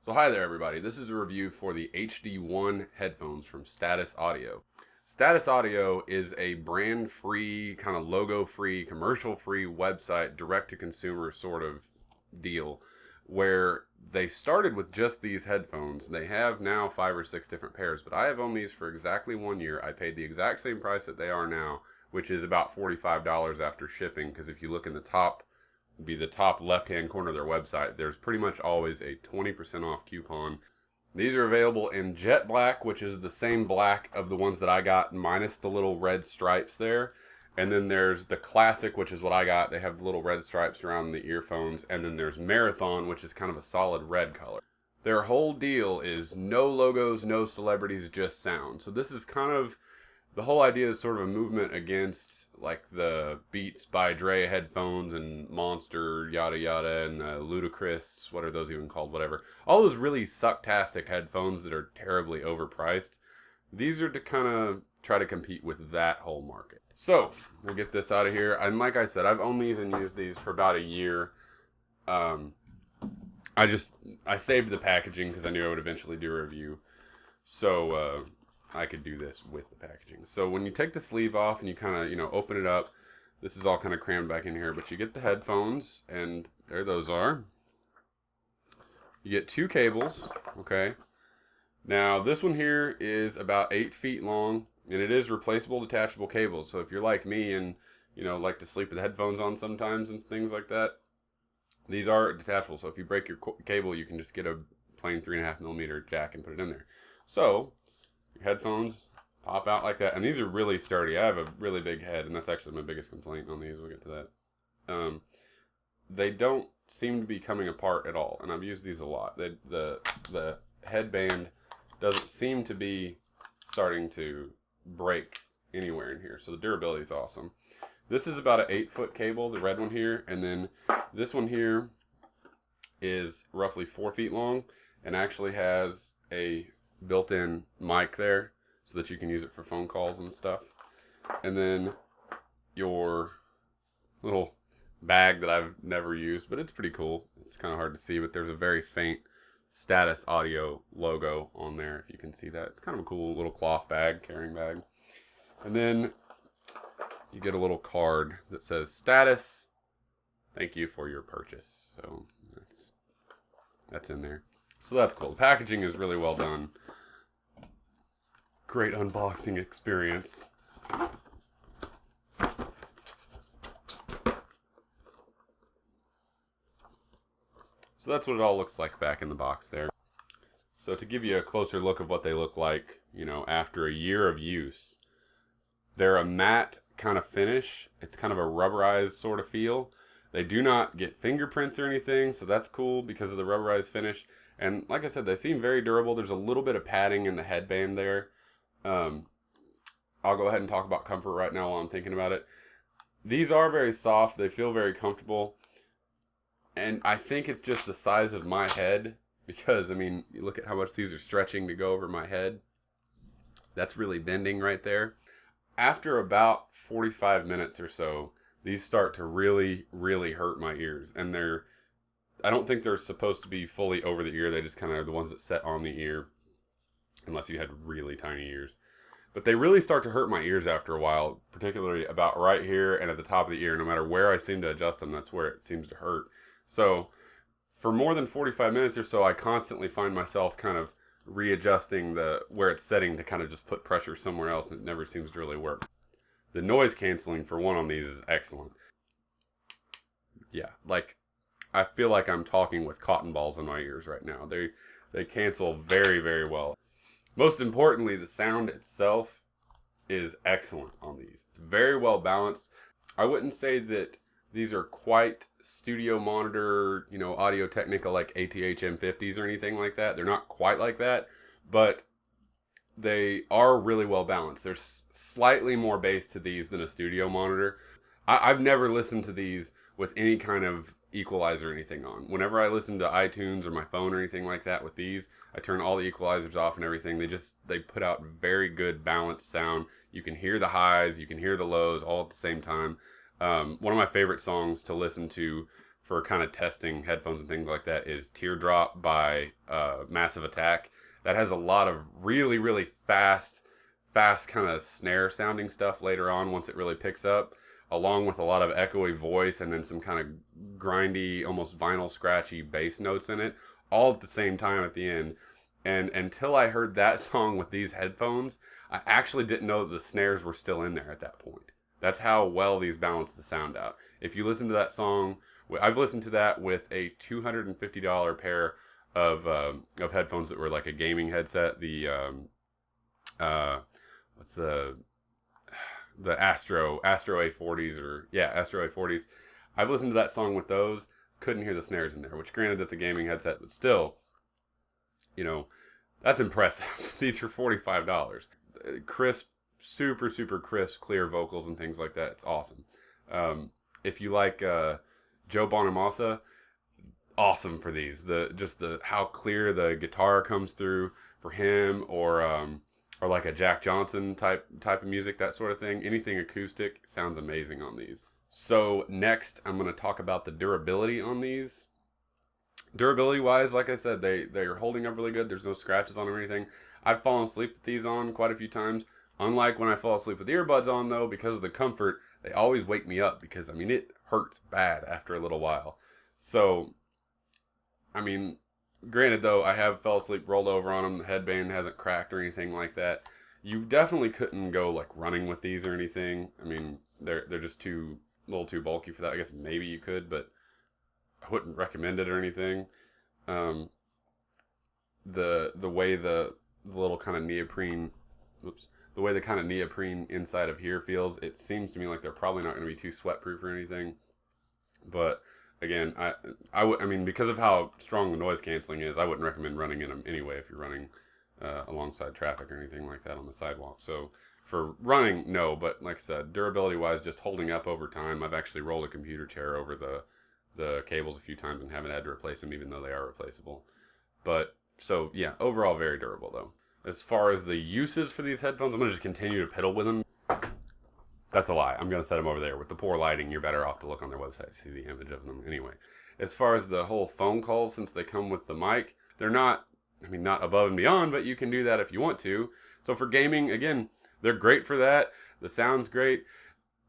So hi there everybody, this is a review for the HD1 headphones from Status Audio. Status Audio is a brand-free, kind of logo-free, commercial-free website, direct-to-consumer sort of deal, where they started with just these headphones. They have now 5 or 6 different pairs, but I have owned these for exactly 1 year. I paid the exact same price that they are now, which is about $45 after shipping, because if you look in the top, be the top left hand corner of their website, there's pretty much always a 20% off coupon. These are available in jet black, which is the same black of the ones that I got minus the little red stripes there. And then there's the classic, which is what I got. They have the little red stripes around the earphones. And then there's marathon, which is kind of a solid red color. Their whole deal is no logos, no celebrities, just sound. So this is kind of, the whole idea is sort of a movement against like the Beats by Dre headphones and Monster yada yada and the Ludacris, what are those even called, whatever. All those really sucktastic headphones that are terribly overpriced. These are to kind of try to compete with that whole market. So we'll get this out of here. And like I said, I've owned these and used these for about a year. I saved the packaging because I knew I would eventually do a review. So I could do this with the packaging. So when you take the sleeve off and you kind of, open it up, this is all kind of crammed back in here, but you get the headphones, and there those are. You get 2 cables, okay? Now, this one here is about 8 feet long, and it is replaceable detachable cables. So if you're like me and, like to sleep with headphones on sometimes and things like that, these are detachable. So if you break your cable, you can just get a plain 3.5mm jack and put it in there. So your headphones pop out like that, and these are really sturdy. I have a really big head, and that's actually my biggest complaint on these. We'll get to that. They don't seem to be coming apart at all, and I've used these a lot. The headband doesn't seem to be starting to break anywhere in here, so the durability is awesome. This is about an 8-foot cable, the red one here, and then this one here is roughly 4 feet long, and actually has a built-in mic there so that you can use it for phone calls and stuff. And then your little bag that I've never used, but it's pretty cool. It's kind of hard to see, but there's a very faint Status Audio logo on there, if you can see that. It's kind of a cool little cloth bag, carrying bag. And then you get a little card that says Status, thank you for your purchase. So that's in there. So that's cool. The packaging is really well done. Great unboxing experience. So that's what it all looks like back in the box there. So to give you a closer look of what they look like, after a year of use, they're a matte kind of finish. It's kind of a rubberized sort of feel. They do not get fingerprints or anything, so that's cool because of the rubberized finish. And like I said, they seem very durable. There's a little bit of padding in the headband there. I'll go ahead and talk about comfort right now while I'm thinking about it. These are very soft. They feel very comfortable. And I think it's just the size of my head because, you look at how much these are stretching to go over my head. That's really bending right there. After about 45 minutes or so, these start to really, really hurt my ears. And I don't think they're supposed to be fully over the ear. They just kind of are the ones that set on the ear, unless you had really tiny ears. But they really start to hurt my ears after a while, particularly about right here and at the top of the ear. No matter where I seem to adjust them, that's where it seems to hurt. So for more than 45 minutes or so, I constantly find myself kind of readjusting where it's setting to kind of just put pressure somewhere else, and it never seems to really work. The noise canceling for one on these is excellent. Yeah, I feel like I'm talking with cotton balls in my ears right now. They cancel very, very well. Most importantly, the sound itself is excellent on these. It's very well balanced. I wouldn't say that these are quite studio monitor, Audio Technica like ATH M50s or anything like that. They're not quite like that, but they are really well balanced. There's slightly more bass to these than a studio monitor. I've never listened to these with any kind of equalizer or anything on. Whenever I listen to iTunes or my phone or anything like that with these, I turn all the equalizers off and everything. They put out very good balanced sound. You can hear the highs, you can hear the lows all at the same time. One of my favorite songs to listen to for kind of testing headphones and things like that is Teardrop by Massive Attack. That has a lot of really, really fast kind of snare sounding stuff later on once it really picks up, along with a lot of echoey voice and then some kind of grindy, almost vinyl scratchy bass notes in it, all at the same time at the end. And until I heard that song with these headphones, I actually didn't know that the snares were still in there at that point. That's how well these balance the sound out. If you listen to that song, I've listened to that with a $250 pair of headphones that were like a gaming headset. The what's the Astro A40s, or yeah, Astro A40s. I've listened to that song with those. Couldn't hear the snares in there, which granted that's a gaming headset, but still, you know, that's impressive. These are $45. Crisp, super crisp, clear vocals and things like that. It's awesome. If you like Joe Bonamassa, awesome for these. The how clear the guitar comes through for him, or like a Jack Johnson type of music, that sort of thing. Anything acoustic sounds amazing on these. So next, I'm going to talk about the durability on these. Durability wise, like I said, they are holding up really good. There's no scratches on them or anything. I've fallen asleep with these on quite a few times. Unlike when I fall asleep with earbuds on, though, because of the comfort, they always wake me up because, I mean, it hurts bad after a little while. So, I mean, granted, though, I have fell asleep rolled over on them. The headband hasn't cracked or anything like that. You definitely couldn't go, like, running with these or anything. I mean, they're just a little too bulky for that. I guess maybe you could, but I wouldn't recommend it or anything. The way the little kind of neoprene, the way the kind of neoprene inside of here feels, it seems to me like they're probably not going to be too sweat proof or anything. But again, I mean, because of how strong the noise canceling is, I wouldn't recommend running in them anyway if you're running alongside traffic or anything like that on the sidewalk. So for running, no, but like I said, durability wise, just holding up over time. I've actually rolled a computer chair over the cables a few times and haven't had to replace them, even though they are replaceable. But so yeah, overall very durable though. As far as the uses for these headphones, I'm going to just continue to piddle with them. That's a lie. I'm going to set them over there. With the poor lighting, you're better off to look on their website to see the image of them anyway. As far as the whole phone calls, since they come with the mic, they're not, I mean, not above and beyond, but you can do that if you want to. So for gaming, again, they're great for that. The sound's great.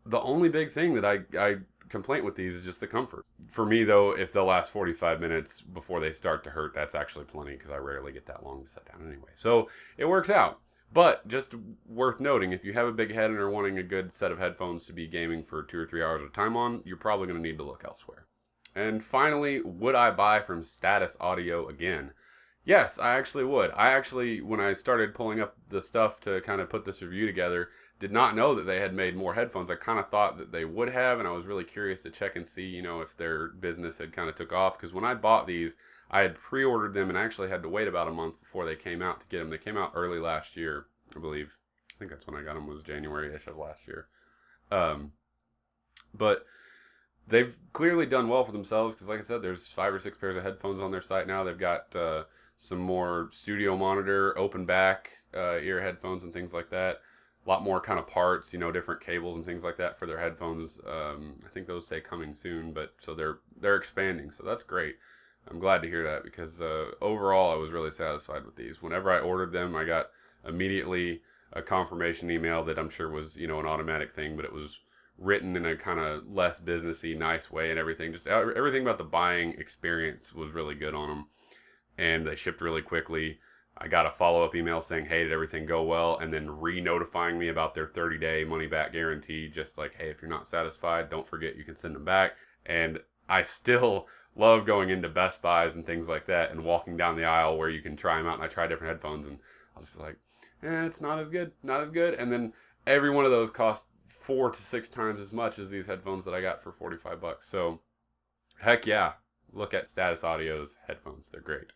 The only big thing that I complaint with these is just the comfort. For me, though, if they'll last 45 minutes before they start to hurt, that's actually plenty because I rarely get that long to sit down anyway. So it works out. But just worth noting, if you have a big head and are wanting a good set of headphones to be gaming for 2 or 3 hours at a time on, you're probably going to need to look elsewhere. And finally, would I buy from Status Audio again? Yes, I actually would. I actually, when I started pulling up the stuff to kind of put this review together, did not know that they had made more headphones. I kind of thought that they would have, and I was really curious to check and see, you know, if their business had kind of took off. Because when I bought these, I had pre-ordered them and actually had to wait about a month before they came out to get them. They came out early last year, I believe. I think that's when I got them, was January-ish of last year. But they've clearly done well for themselves because, like I said, there's 5 or 6 pairs of headphones on their site now. They've got some more studio monitor, open back ear headphones and things like that. A lot more kind of parts, you know, different cables and things like that for their headphones. I think those say coming soon, but so they're expanding, so that's great. I'm glad to hear that because overall I was really satisfied with these. Whenever I ordered them, I got immediately a confirmation email that I'm sure was, you know, an automatic thing, but it was written in a kind of less businessy, nice way and everything. Just everything about the buying experience was really good on them, and they shipped really quickly. I got a follow-up email saying, hey, did everything go well? And then re-notifying me about their 30-day money-back guarantee. Just like, hey, if you're not satisfied, don't forget you can send them back. And I still love going into Best Buys and things like that and walking down the aisle where you can try them out. And I try different headphones and I'll just be like, it's not as good, not as good. And then every one of those cost 4 to 6 times as much as these headphones that I got for $45. So heck yeah, look at Status Audio's headphones. They're great.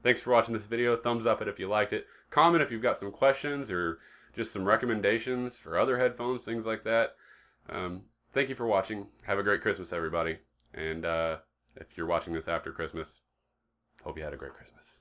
Thanks for watching this video. Thumbs up it if you liked it. Comment if you've got some questions or just some recommendations for other headphones, things like that. Thank you for watching. Have a great Christmas, everybody. And if you're watching this after Christmas, hope you had a great Christmas.